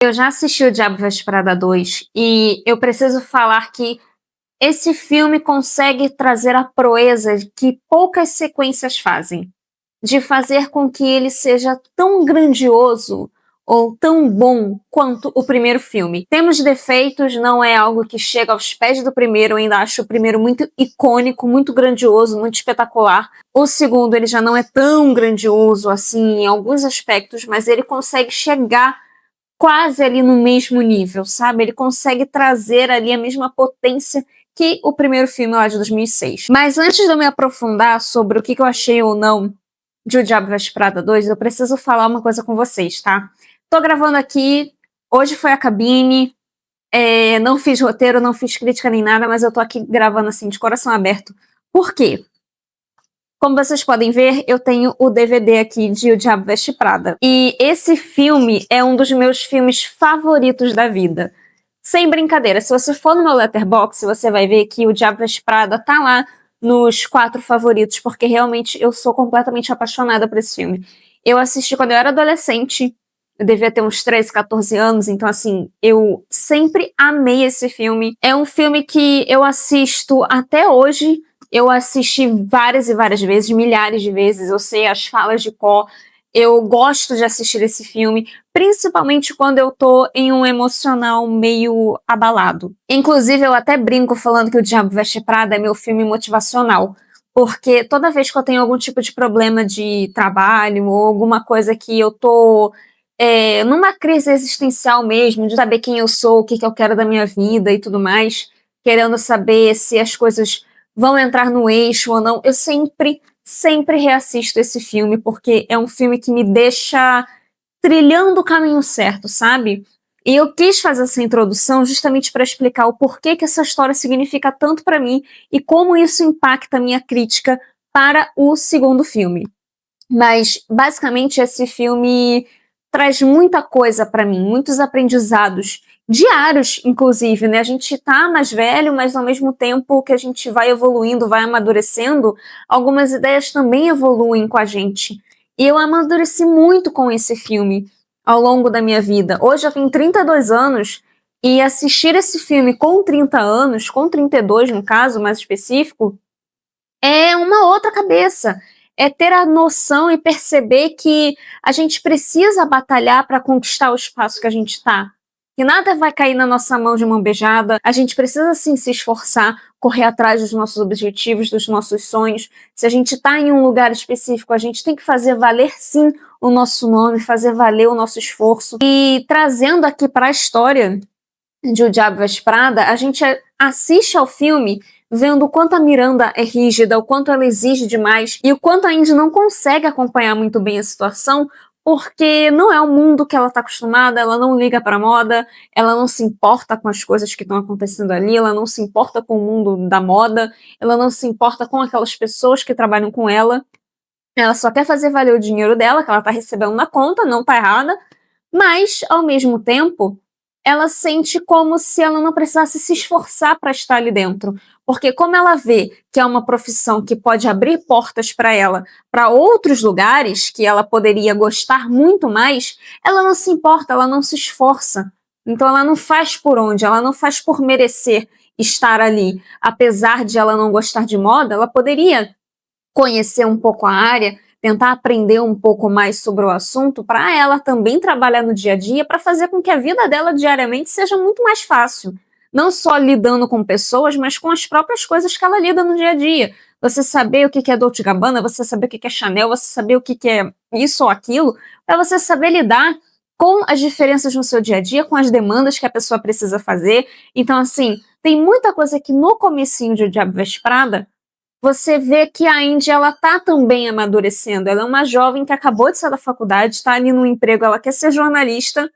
Eu já assisti O Diabo Veste Prada 2 e eu preciso falar que esse filme consegue trazer a proeza que poucas sequências fazem, de fazer com que ele seja tão grandioso ou tão bom quanto o primeiro filme. Temos defeitos, não é algo que chega aos pés do primeiro, eu ainda acho o primeiro muito icônico, muito grandioso, muito espetacular. O segundo, ele já não é tão grandioso assim em alguns aspectos, mas ele consegue chegar quase ali no mesmo nível, sabe? Ele consegue trazer ali a mesma potência que o primeiro filme lá de 2006. Mas antes de eu me aprofundar sobre o que eu achei ou não de O Diabo Veste Prada 2, eu preciso falar uma coisa com vocês, tá? Tô gravando aqui, hoje foi a cabine, não fiz roteiro, não fiz crítica nem nada, mas eu tô aqui gravando assim de coração aberto. Por quê? Como vocês podem ver, eu tenho o DVD aqui de O Diabo Veste Prada. E esse filme é um dos meus filmes favoritos da vida. Sem brincadeira, se você for no meu Letterboxd, você vai ver que O Diabo Veste Prada tá lá nos 4 favoritos, porque realmente eu sou completamente apaixonada por esse filme. Eu assisti quando eu era adolescente, eu devia ter uns 13, 14 anos, então assim, eu sempre amei esse filme. É um filme que eu assisto até hoje. Eu assisti várias e várias vezes, milhares de vezes, eu sei as falas de cor. Eu gosto de assistir esse filme, principalmente quando eu tô em um emocional meio abalado. Inclusive, eu até brinco falando que O Diabo Veste Prada é meu filme motivacional, porque toda vez que eu tenho algum tipo de problema de trabalho ou alguma coisa que eu tô numa crise existencial mesmo, de saber quem eu sou, o que eu quero da minha vida e tudo mais, querendo saber se as coisas vão entrar no eixo ou não, eu sempre reassisto esse filme, porque é um filme que me deixa trilhando o caminho certo, sabe? E eu quis fazer essa introdução justamente para explicar o porquê que essa história significa tanto para mim e como isso impacta a minha crítica para o segundo filme. Mas, basicamente, esse filme traz muita coisa para mim, muitos aprendizados diários, inclusive, né? A gente tá mais velho, mas ao mesmo tempo que a gente vai evoluindo, vai amadurecendo, algumas ideias também evoluem com a gente. E eu amadureci muito com esse filme ao longo da minha vida. Hoje eu tenho 32 anos e assistir esse filme com 30 anos, com 32 no caso, mais específico, é uma outra cabeça. É ter a noção e perceber que a gente precisa batalhar para conquistar o espaço que a gente está. Que nada vai cair na nossa mão de mão beijada. A gente precisa sim se esforçar, correr atrás dos nossos objetivos, dos nossos sonhos. Se a gente está em um lugar específico, a gente tem que fazer valer sim o nosso nome, fazer valer o nosso esforço. E trazendo aqui para a história de O Diabo Veste Prada, a gente assiste ao filme vendo o quanto a Miranda é rígida, o quanto ela exige demais e o quanto a Indy não consegue acompanhar muito bem a situação, porque não é o mundo que ela está acostumada, ela não liga para moda, ela não se importa com as coisas que estão acontecendo ali, ela não se importa com o mundo da moda, ela não se importa com aquelas pessoas que trabalham com ela. Ela só quer fazer valer o dinheiro dela, que ela está recebendo na conta, não está errada, mas, ao mesmo tempo, ela sente como se ela não precisasse se esforçar para estar ali dentro. Porque como ela vê que é uma profissão que pode abrir portas para ela, para outros lugares que ela poderia gostar muito mais, ela não se importa, ela não se esforça. Então ela não faz por onde, ela não faz por merecer estar ali. Apesar de ela não gostar de moda, ela poderia conhecer um pouco a área, tentar aprender um pouco mais sobre o assunto, para ela também trabalhar no dia a dia, para fazer com que a vida dela diariamente seja muito mais fácil. Não só lidando com pessoas, mas com as próprias coisas que ela lida no dia a dia. Você saber o que é Dolce & Gabbana, você saber o que é Chanel, você saber o que é isso ou aquilo, para você saber lidar com as diferenças no seu dia a dia, com as demandas que a pessoa precisa fazer. Então, assim, tem muita coisa que no comecinho de O Diabo Veste Prada você vê que a Indy, ela tá também amadurecendo. Ela é uma jovem que acabou de sair da faculdade, está ali no emprego, ela quer ser jornalista,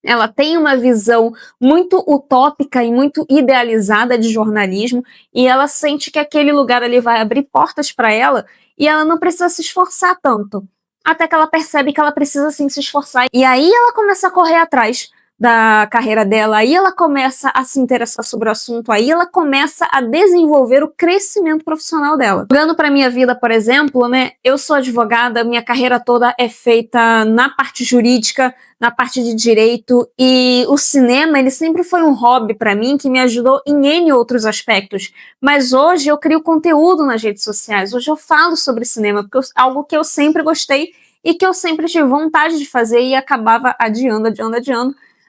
ela tem uma visão muito utópica e muito idealizada de jornalismo, e ela sente que aquele lugar ali vai abrir portas para ela, e ela não precisa se esforçar tanto. Até que ela percebe que ela precisa sim se esforçar. E aí ela começa a correr atrás da carreira dela, aí ela começa a se interessar sobre o assunto, aí ela começa a desenvolver o crescimento profissional dela. Olhando para minha vida, por exemplo, né, eu sou advogada, minha carreira toda é feita na parte jurídica, na parte de direito, e o cinema, ele sempre foi um hobby para mim que me ajudou em N outros aspectos. Mas hoje eu crio conteúdo nas redes sociais, hoje eu falo sobre cinema, porque algo que eu sempre gostei e que eu sempre tive vontade de fazer e acabava adiando,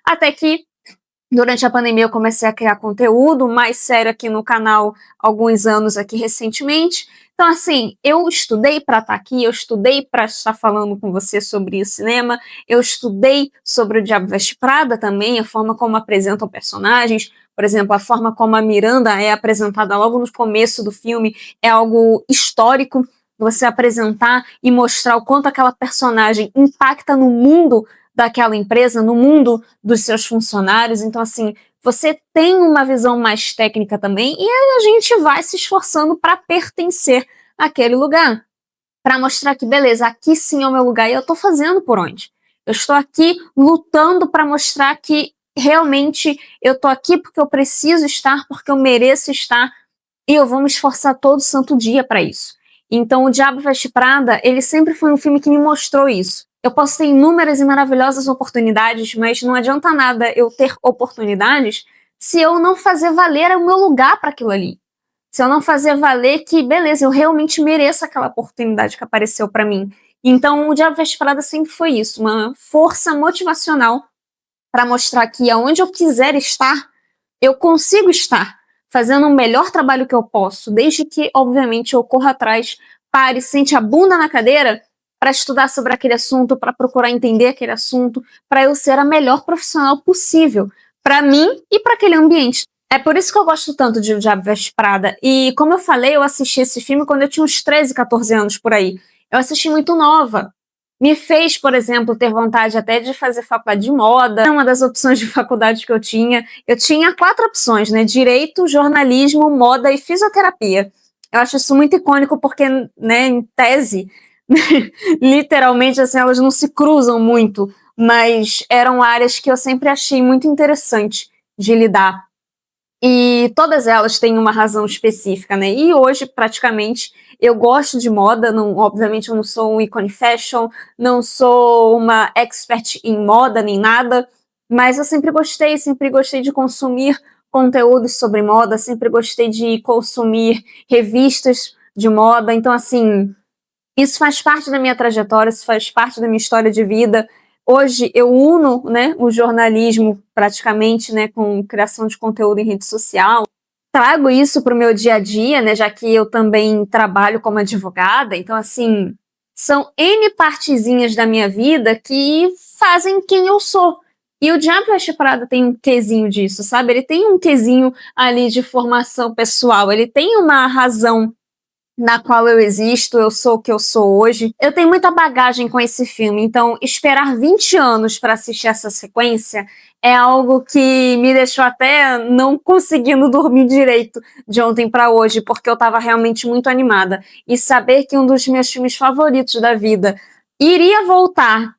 até que durante a pandemia eu comecei a criar conteúdo mais sério aqui no canal alguns anos aqui recentemente. Então, assim, eu estudei para estar aqui, eu estudei para estar falando com você sobre o cinema, eu estudei sobre o Diabo Veste Prada também, a forma como apresentam personagens, por exemplo, a forma como a Miranda é apresentada logo no começo do filme é algo histórico, você apresentar e mostrar o quanto aquela personagem impacta no mundo daquela empresa, no mundo dos seus funcionários. Então, assim, você tem uma visão mais técnica também e aí a gente vai se esforçando para pertencer àquele lugar, para mostrar que, beleza, aqui sim é o meu lugar e eu estou fazendo por onde. Eu estou aqui lutando para mostrar que realmente eu estou aqui porque eu preciso estar, porque eu mereço estar e eu vou me esforçar todo santo dia para isso. Então, O Diabo Veste Prada, ele sempre foi um filme que me mostrou isso. Eu posso ter inúmeras e maravilhosas oportunidades, mas não adianta nada eu ter oportunidades se eu não fazer valer o meu lugar para aquilo ali. Se eu não fazer valer que, beleza, eu realmente mereço aquela oportunidade que apareceu para mim. Então, O Diabo Veste Prada sempre foi isso, uma força motivacional para mostrar que aonde eu quiser estar, eu consigo estar fazendo o melhor trabalho que eu posso, desde que, obviamente, eu corra atrás, pare, sente a bunda na cadeira para estudar sobre aquele assunto, para procurar entender aquele assunto, para eu ser a melhor profissional possível, para mim e para aquele ambiente. É por isso que eu gosto tanto de O Diabo Veste Prada. E, como eu falei, eu assisti esse filme quando eu tinha uns 13, 14 anos por aí. Eu assisti muito nova. Me fez, por exemplo, ter vontade até de fazer faculdade de moda. Era uma das opções de faculdade que eu tinha. Eu tinha 4 opções, né? Direito, jornalismo, moda e fisioterapia. Eu acho isso muito icônico porque, né, em tese, literalmente, assim, elas não se cruzam muito, mas eram áreas que eu sempre achei muito interessante de lidar. E todas elas têm uma razão específica, né? E hoje, praticamente, eu gosto de moda, não, obviamente eu não sou um ícone fashion, não sou uma expert em moda nem nada, mas eu sempre gostei de consumir conteúdos sobre moda, sempre gostei de consumir revistas de moda, então assim, isso faz parte da minha trajetória, isso faz parte da minha história de vida. Hoje eu uno, né, o jornalismo praticamente, né, com criação de conteúdo em rede social. Trago isso para o meu dia a dia, né, já que eu também trabalho como advogada. Então, assim, são N partezinhas da minha vida que fazem quem eu sou. E o Diabo Veste Prada tem um quesinho disso, sabe? Ele tem um quesinho ali de formação pessoal, ele tem uma razão na qual eu existo, eu sou o que eu sou hoje. Eu tenho muita bagagem com esse filme, então esperar 20 anos para assistir essa sequência é algo que me deixou até não conseguindo dormir direito de ontem para hoje, porque eu estava realmente muito animada. E saber que um dos meus filmes favoritos da vida iria voltar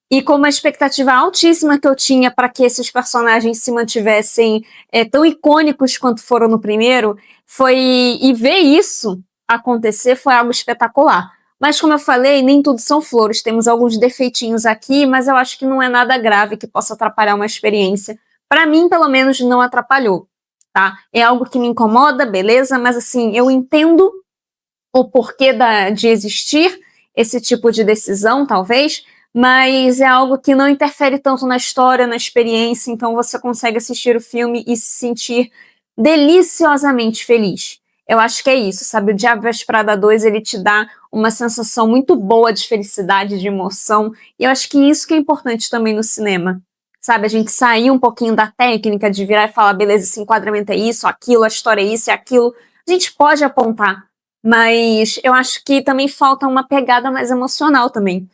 e com uma expectativa altíssima que eu tinha para que esses personagens se mantivessem tão icônicos quanto foram no primeiro, e ver isso acontecer foi algo espetacular. Mas como eu falei, nem tudo são flores, temos alguns defeitinhos aqui, mas eu acho que não é nada grave que possa atrapalhar uma experiência. Para mim, pelo menos, não atrapalhou, tá? É algo que me incomoda, beleza, mas assim, eu entendo o porquê de existir esse tipo de decisão, talvez, mas é algo que não interfere tanto na história, na experiência, então você consegue assistir o filme e se sentir deliciosamente feliz. Eu acho que é isso, sabe? O Diabo Veste Prada 2, ele te dá uma sensação muito boa de felicidade, de emoção, e eu acho que isso que é importante também no cinema. Sabe, a gente sair um pouquinho da técnica de virar e falar, beleza, esse enquadramento é isso, aquilo, a história é isso e aquilo. A gente pode apontar, mas eu acho que também falta uma pegada mais emocional também.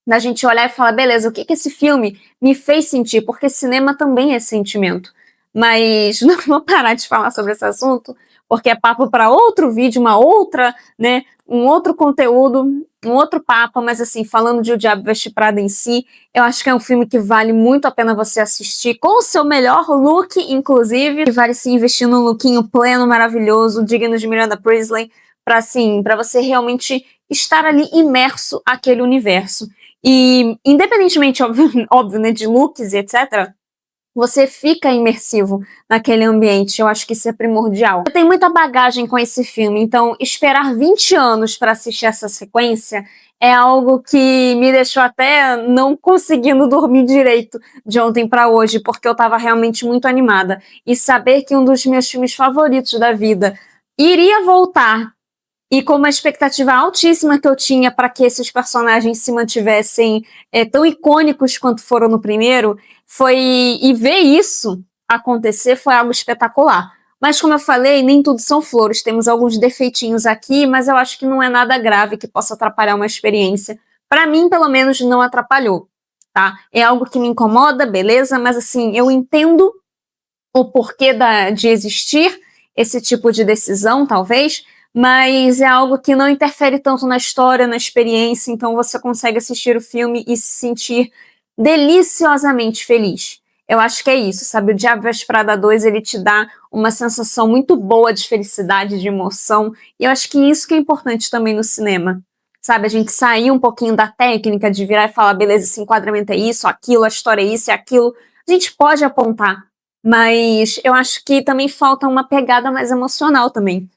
Da gente olhar e falar, beleza, o que esse filme me fez sentir? Porque cinema também é sentimento. Mas não vou parar de falar sobre esse assunto, porque é papo para outro vídeo, uma outra, né, um outro conteúdo, um outro papo, mas assim, falando de O Diabo Veste Prada em si, eu acho que é um filme que vale muito a pena você assistir, com o seu melhor look, inclusive, que vale se investir num lookinho pleno, maravilhoso, digno de Miranda Priestly, para assim, para você realmente estar ali imerso naquele universo. E independentemente, óbvio, né, de looks e etc., você fica imersivo naquele ambiente. Eu acho que isso é primordial. Eu tenho muita bagagem com esse filme, então esperar 20 anos para assistir essa sequência é algo que me deixou até não conseguindo dormir direito de ontem para hoje, porque eu estava realmente muito animada. E saber que um dos meus filmes favoritos da vida iria voltar, e com uma expectativa altíssima que eu tinha para que esses personagens se mantivessem tão icônicos quanto foram no primeiro, e ver isso acontecer foi algo espetacular. Mas como eu falei, nem tudo são flores, temos alguns defeitinhos aqui, mas eu acho que não é nada grave que possa atrapalhar uma experiência. Para mim, pelo menos, não atrapalhou, tá? É algo que me incomoda, beleza, mas assim, eu entendo o porquê de existir esse tipo de decisão, talvez, mas é algo que não interfere tanto na história, na experiência, então você consegue assistir o filme e se sentir deliciosamente feliz. Eu acho que é isso, sabe? O Diabo Veste Prada 2, ele te dá uma sensação muito boa de felicidade, de emoção, e eu acho que isso que é importante também no cinema. Sabe, a gente sair um pouquinho da técnica de virar e falar, beleza, esse enquadramento é isso, aquilo, a história é isso e aquilo. A gente pode apontar, mas eu acho que também falta uma pegada mais emocional também.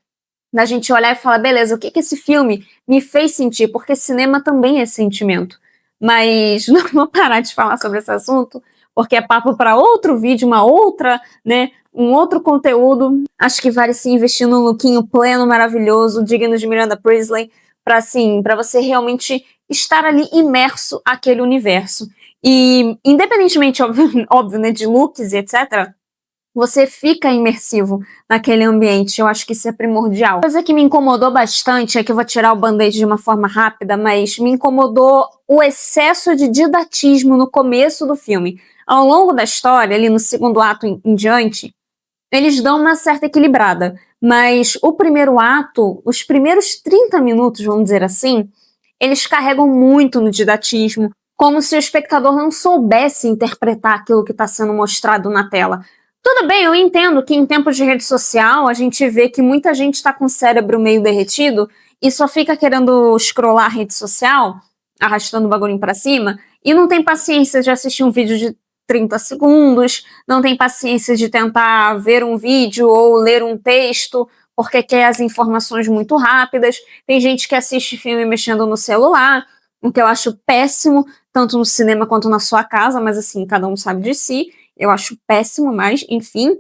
Da gente olhar e falar, beleza, o que esse filme me fez sentir? Porque cinema também é sentimento. Mas não vou parar de falar sobre esse assunto, porque é papo para outro vídeo, uma outra, né, um outro conteúdo. Acho que vale se investir num lookinho pleno, maravilhoso, digno de Miranda Priestly, para assim, para você realmente estar ali imerso naquele universo. E independentemente, óbvio, né, de looks e etc., você fica imersivo naquele ambiente. Eu acho que isso é primordial. Coisa que me incomodou bastante, é que eu vou tirar o band-aid de uma forma rápida, mas me incomodou o excesso de didatismo no começo do filme. Ao longo da história, ali no segundo ato em diante, eles dão uma certa equilibrada. Mas o primeiro ato, os primeiros 30 minutos, vamos dizer assim, eles carregam muito no didatismo, como se o espectador não soubesse interpretar aquilo que está sendo mostrado na tela. Tudo bem, eu entendo que em tempos de rede social a gente vê que muita gente está com o cérebro meio derretido e só fica querendo scrollar a rede social, arrastando o bagulhinho para cima, e não tem paciência de assistir um vídeo de 30 segundos, não tem paciência de tentar ver um vídeo ou ler um texto, porque quer as informações muito rápidas. Tem gente que assiste filme mexendo no celular, o que eu acho péssimo, tanto no cinema quanto na sua casa, mas assim, cada um sabe de si. Eu acho péssimo, mas, enfim,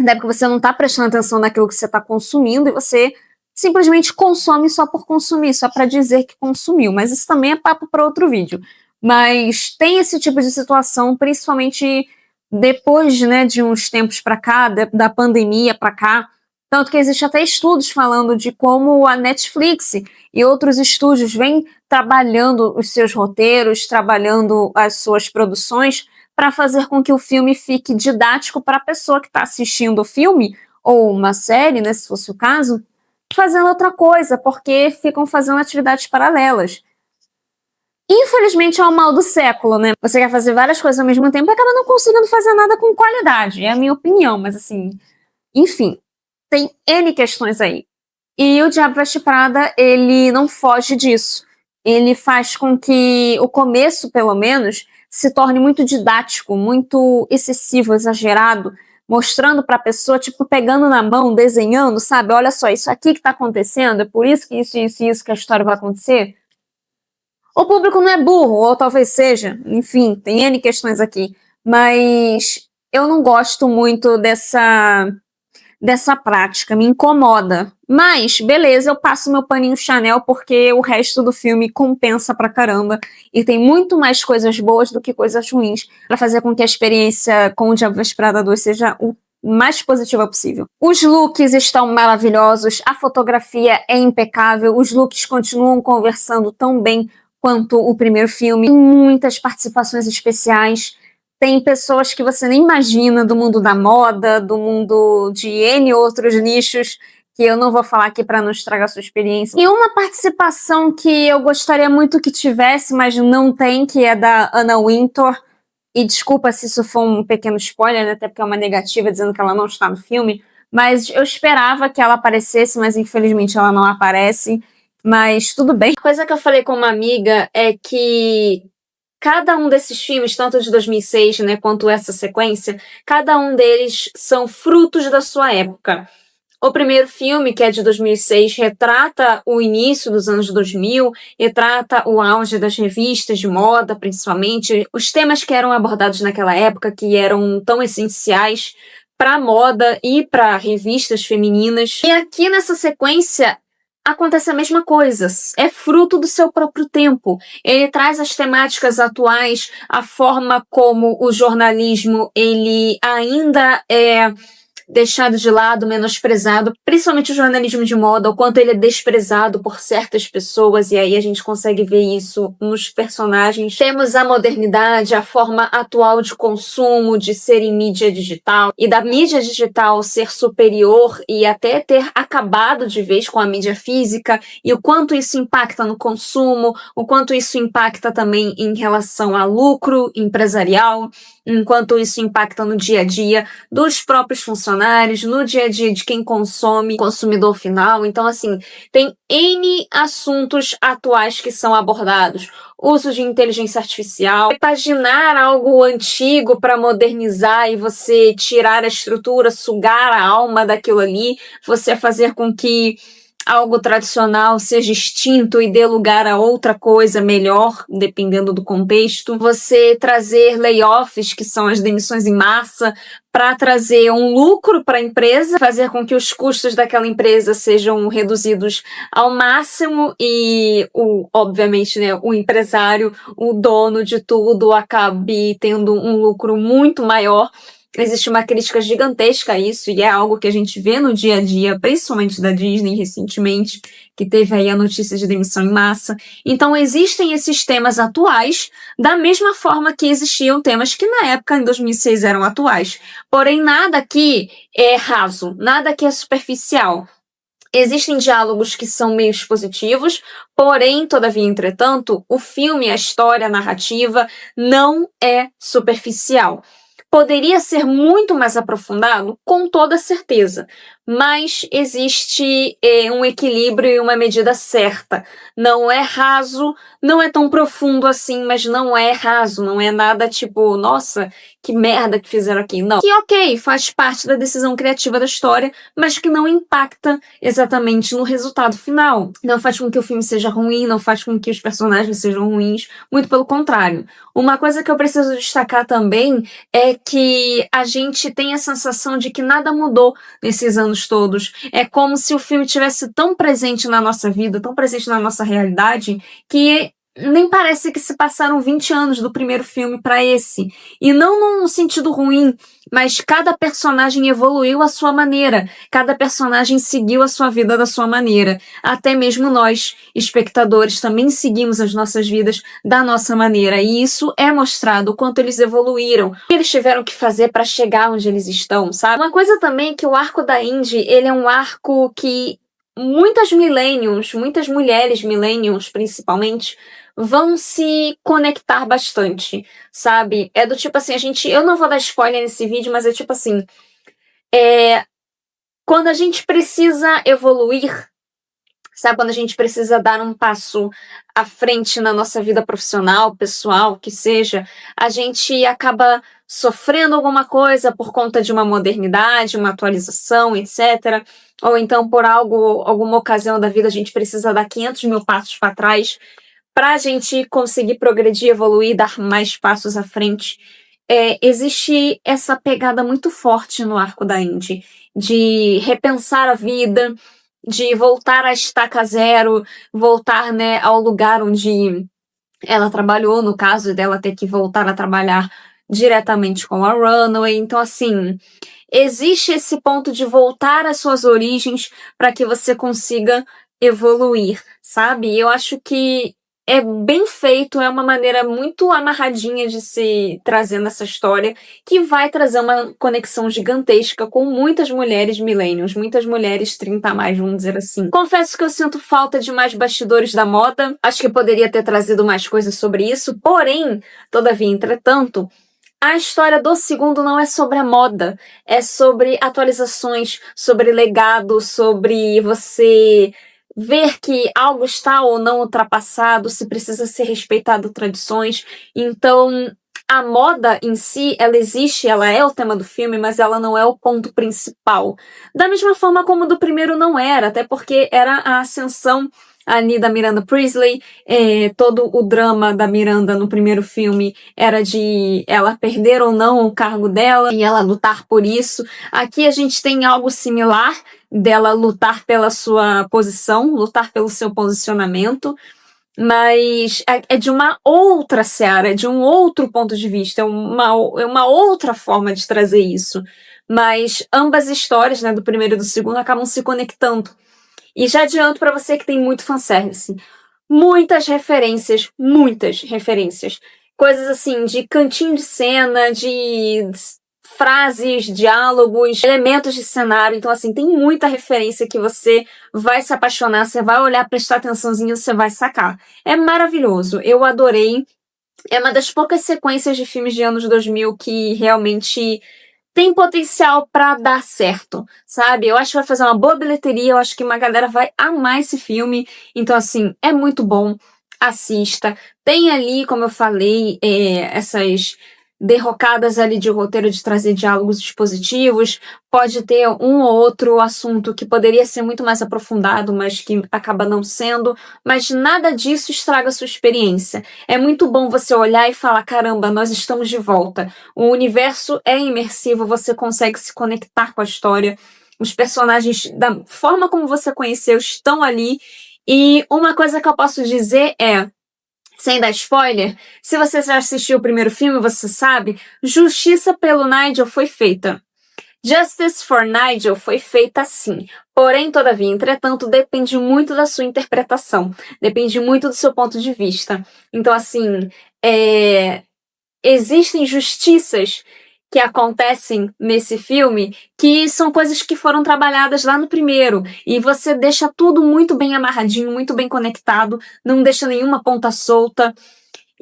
até porque você não está prestando atenção naquilo que você está consumindo e você simplesmente consome só por consumir, só para dizer que consumiu. Mas isso também é papo para outro vídeo. Mas tem esse tipo de situação, principalmente depois, né, de uns tempos para cá, da pandemia para cá. Tanto que existe até estudos falando de como a Netflix e outros estúdios vêm trabalhando os seus roteiros, trabalhando as suas produções para fazer com que o filme fique didático para a pessoa que está assistindo o filme, ou uma série, né, se fosse o caso, fazendo outra coisa, porque ficam fazendo atividades paralelas. Infelizmente é o mal do século, né? Você quer fazer várias coisas ao mesmo tempo e acaba não conseguindo fazer nada com qualidade. É a minha opinião, mas assim, enfim, tem N questões aí. E o Diabo Veste Prada, ele não foge disso. Ele faz com que o começo, pelo menos, se torne muito didático, muito excessivo, exagerado, mostrando para a pessoa, tipo, pegando na mão, desenhando, sabe? Olha só, isso aqui que está acontecendo, é por isso que isso que a história vai acontecer. O público não é burro, ou talvez seja, enfim, tem N questões aqui, mas eu não gosto muito dessa prática, me incomoda. Mas, beleza, eu passo meu paninho Chanel porque o resto do filme compensa pra caramba e tem muito mais coisas boas do que coisas ruins pra fazer com que a experiência com o Diabo Veste Prada 2 seja o mais positiva possível. Os looks estão maravilhosos, a fotografia é impecável, os looks continuam conversando tão bem quanto o primeiro filme. Tem muitas participações especiais. Tem pessoas que você nem imagina do mundo da moda, do mundo de N outros nichos, que eu não vou falar aqui para não estragar a sua experiência. E uma participação que eu gostaria muito que tivesse, mas não tem, que é da Anna Wintour. E desculpa se isso for um pequeno spoiler, né, até porque é uma negativa dizendo que ela não está no filme, mas eu esperava que ela aparecesse, mas infelizmente ela não aparece. Mas tudo bem. A coisa que eu falei com uma amiga é que cada um desses filmes, tanto de 2006, né, quanto essa sequência, cada um deles são frutos da sua época. O primeiro filme, que é de 2006, retrata o início dos anos 2000, retrata o auge das revistas de moda, principalmente, os temas que eram abordados naquela época, que eram tão essenciais para a moda e para revistas femininas. E aqui nessa sequência acontece a mesma coisa, é fruto do seu próprio tempo. Ele traz as temáticas atuais, a forma como o jornalismo ele ainda é deixado de lado, menosprezado, principalmente o jornalismo de moda, o quanto ele é desprezado por certas pessoas, e aí a gente consegue ver isso nos personagens. Temos a modernidade, a forma atual de consumo, de ser em mídia digital, e da mídia digital ser superior e até ter acabado de vez com a mídia física, e o quanto isso impacta no consumo, o quanto isso impacta também em relação a lucro empresarial, enquanto isso impacta no dia a dia dos próprios funcionários, no dia a dia de quem consome, consumidor final. Então, assim, tem N assuntos atuais que são abordados. Uso de inteligência artificial, repaginar algo antigo para modernizar e você tirar a estrutura, sugar a alma daquilo ali, você fazer com que algo tradicional seja extinto e dê lugar a outra coisa melhor, dependendo do contexto. Você trazer layoffs, que são as demissões em massa, para trazer um lucro para a empresa, fazer com que os custos daquela empresa sejam reduzidos ao máximo e, obviamente, né, o empresário, o dono de tudo, acabe tendo um lucro muito maior. Existe uma crítica gigantesca a isso, e é algo que a gente vê no dia a dia, principalmente da Disney recentemente, que teve aí a notícia de demissão em massa. Então existem esses temas atuais, da mesma forma que existiam temas que na época, em 2006, eram atuais. Porém, nada aqui é raso, nada aqui é superficial. Existem diálogos que são meio expositivos, porém, todavia, entretanto, o filme, a história, a narrativa não é superficial. Poderia ser muito mais aprofundado, com toda certeza, mas existe um equilíbrio e uma medida certa. Não é raso, não é tão profundo assim, mas não é raso, não é nada tipo, nossa, que merda que fizeram aqui. Não. Que ok, faz parte da decisão criativa da história, mas que não impacta exatamente no resultado final. Não faz com que o filme seja ruim, não faz com que os personagens sejam ruins, muito pelo contrário. Uma coisa que eu preciso destacar também é que a gente tem a sensação de que nada mudou nesses anos todos. É como se o filme tivesse tão presente na nossa vida, tão presente na nossa realidade, que nem parece que se passaram 20 anos do primeiro filme para esse. E não num sentido ruim, mas cada personagem evoluiu à sua maneira, cada personagem seguiu a sua vida da sua maneira. Até mesmo nós, espectadores, também seguimos as nossas vidas da nossa maneira. E isso é mostrado, o quanto eles evoluíram, o que eles tiveram que fazer para chegar onde eles estão, sabe? Uma coisa também é que o arco da Indy, ele é um arco que muitas millennials, muitas mulheres millennials principalmente, vão se conectar bastante, sabe? É do tipo assim, eu não vou dar spoiler nesse vídeo, mas é tipo assim, quando a gente precisa evoluir, sabe? Quando a gente precisa dar um passo à frente na nossa vida profissional, pessoal, que seja, a gente acaba sofrendo alguma coisa por conta de uma modernidade, uma atualização, etc. Ou então por alguma ocasião da vida a gente precisa dar 500 mil passos para trás para a gente conseguir progredir, evoluir, dar mais passos à frente. Existe essa pegada muito forte no arco da Indy, de repensar a vida, de voltar à estaca zero, voltar, né, ao lugar onde ela trabalhou, no caso dela ter que voltar a trabalhar diretamente com a Runway. Então, assim, existe esse ponto de voltar às suas origens para que você consiga evoluir, sabe? Eu acho que é bem feito, é uma maneira muito amarradinha de se trazer nessa história, que vai trazer uma conexão gigantesca com muitas mulheres millennials, muitas mulheres 30 a mais, vamos dizer assim. Confesso que eu sinto falta de mais bastidores da moda, acho que poderia ter trazido mais coisas sobre isso, porém, todavia, entretanto, a história do segundo não é sobre a moda, é sobre atualizações, sobre legado, sobre você ver que algo está ou não ultrapassado, se precisa ser respeitado tradições. Então, a moda em si, ela existe, ela é o tema do filme, mas ela não é o ponto principal. Da mesma forma como do primeiro não era, até porque era a ascensão ali da Miranda Priestly, todo o drama da Miranda no primeiro filme era de ela perder ou não o cargo dela e ela lutar por isso. Aqui a gente tem algo similar, dela lutar pela sua posição, lutar pelo seu posicionamento, mas é de uma outra seara, é de um outro ponto de vista, é uma outra forma de trazer isso. Mas ambas histórias, né, do primeiro e do segundo, acabam se conectando. E já adianto pra você que tem muito fanservice. Muitas referências. Coisas assim, de cantinho de cena, de frases, diálogos, elementos de cenário. Então, assim, tem muita referência que você vai se apaixonar, você vai olhar, prestar atençãozinha, você vai sacar. É maravilhoso. Eu adorei. É uma das poucas sequências de filmes de anos 2000 que realmente tem potencial pra dar certo, sabe? Eu acho que vai fazer uma boa bilheteria, eu acho que uma galera vai amar esse filme. Então, assim, é muito bom. Assista. Tem ali, como eu falei, essas derrocadas ali de roteiro de trazer diálogos expositivos. Pode ter um ou outro assunto que poderia ser muito mais aprofundado, mas que acaba não sendo. Mas nada disso estraga a sua experiência. É muito bom você olhar e falar: caramba, nós estamos de volta. O universo é imersivo, você consegue se conectar com a história. Os personagens, da forma como você conheceu, estão ali. E uma coisa que eu posso dizer é, sem dar spoiler, se você já assistiu o primeiro filme, você sabe, justiça pelo Nigel foi feita. Justice for Nigel foi feita sim. Porém, todavia, entretanto, depende muito da sua interpretação. Depende muito do seu ponto de vista. Então, assim, existem justiças que acontecem nesse filme que são coisas que foram trabalhadas lá no primeiro. E você deixa tudo muito bem amarradinho, muito bem conectado, não deixa nenhuma ponta solta.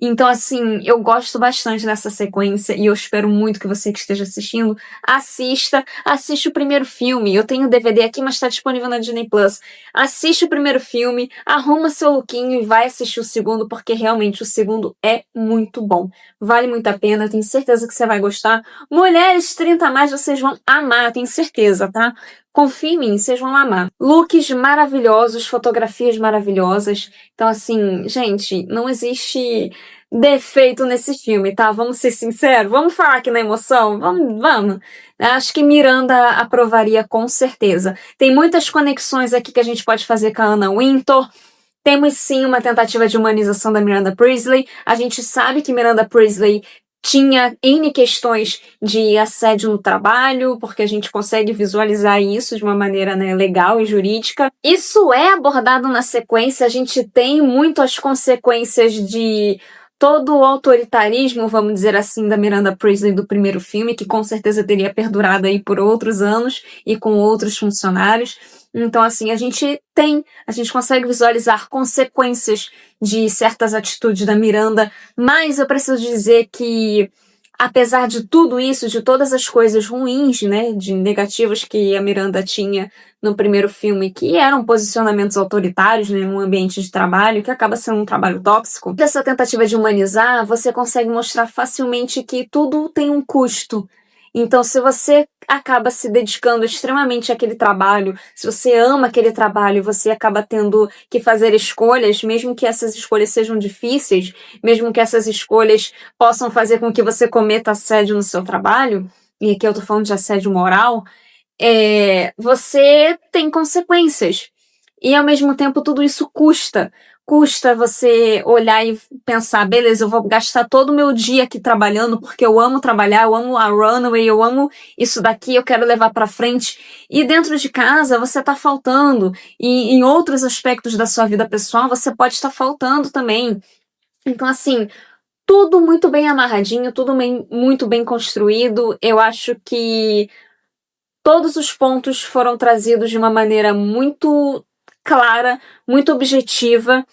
Então, assim, eu gosto bastante dessa sequência e eu espero muito que você que esteja assistindo assiste o primeiro filme. Eu tenho o DVD aqui, mas está disponível na Disney Plus. Assiste o primeiro filme, arruma seu lookinho e vai assistir o segundo, porque realmente o segundo é muito bom. Vale muito a pena, tenho certeza que você vai gostar. Mulheres 30 a mais, vocês vão amar, tenho certeza, tá? Confie em mim, vocês vão amar. Looks maravilhosos, fotografias maravilhosas. Então, assim, gente, não existe defeito nesse filme, tá? Vamos ser sinceros, vamos falar aqui na emoção, vamos. Acho que Miranda aprovaria com certeza. Tem muitas conexões aqui que a gente pode fazer com a Anna Wintour. Temos sim uma tentativa de humanização da Miranda Priestly. A gente sabe que Miranda Priestly tinha N questões de assédio no trabalho, porque a gente consegue visualizar isso de uma maneira, né, legal e jurídica. Isso é abordado na sequência, a gente tem muito as consequências de todo o autoritarismo, vamos dizer assim, da Miranda Priestly do primeiro filme, que com certeza teria perdurado aí por outros anos e com outros funcionários. Então, assim, a gente consegue visualizar consequências de certas atitudes da Miranda, mas eu preciso dizer que, apesar de tudo isso, de todas as coisas ruins, né, de negativas que a Miranda tinha no primeiro filme, que eram posicionamentos autoritários, né, num ambiente de trabalho, que acaba sendo um trabalho tóxico, dessa tentativa de humanizar, você consegue mostrar facilmente que tudo tem um custo. Então, se você acaba se dedicando extremamente àquele trabalho, se você ama aquele trabalho, você acaba tendo que fazer escolhas, mesmo que essas escolhas sejam difíceis, mesmo que essas escolhas possam fazer com que você cometa assédio no seu trabalho, e aqui eu tô falando de assédio moral, você tem consequências. E, ao mesmo tempo, tudo isso custa. custa você olhar e pensar, beleza, eu vou gastar todo o meu dia aqui trabalhando porque eu amo trabalhar, eu amo a Runway, eu amo isso daqui, eu quero levar pra frente. E dentro de casa você tá faltando. E em outros aspectos da sua vida pessoal você pode estar faltando também. Então, assim, tudo muito bem amarradinho, tudo muito bem construído. Eu acho que todos os pontos foram trazidos de uma maneira muito clara, muito objetiva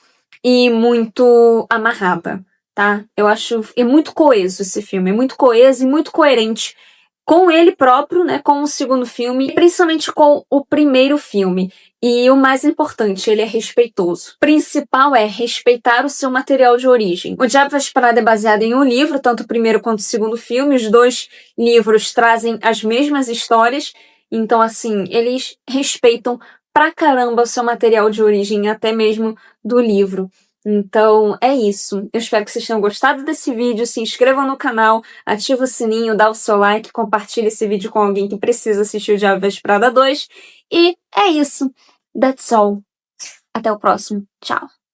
e muito amarrada, tá? Eu acho é muito coeso esse filme, é muito coeso e muito coerente com ele próprio, né, com o segundo filme, e principalmente com o primeiro filme. E o mais importante, ele é respeitoso. O principal é respeitar o seu material de origem. O Diabo Veste Prada é baseado em um livro, tanto o primeiro quanto o segundo filme. Os dois livros trazem as mesmas histórias. Então, assim, eles respeitam pra caramba o seu material de origem, até mesmo do livro. Então, é isso. Eu espero que vocês tenham gostado desse vídeo. Se inscrevam no canal, ativa o sininho, dá o seu like, compartilha esse vídeo com alguém que precisa assistir o Diabo Veste Prada 2. E é isso. That's all. Até o próximo. Tchau.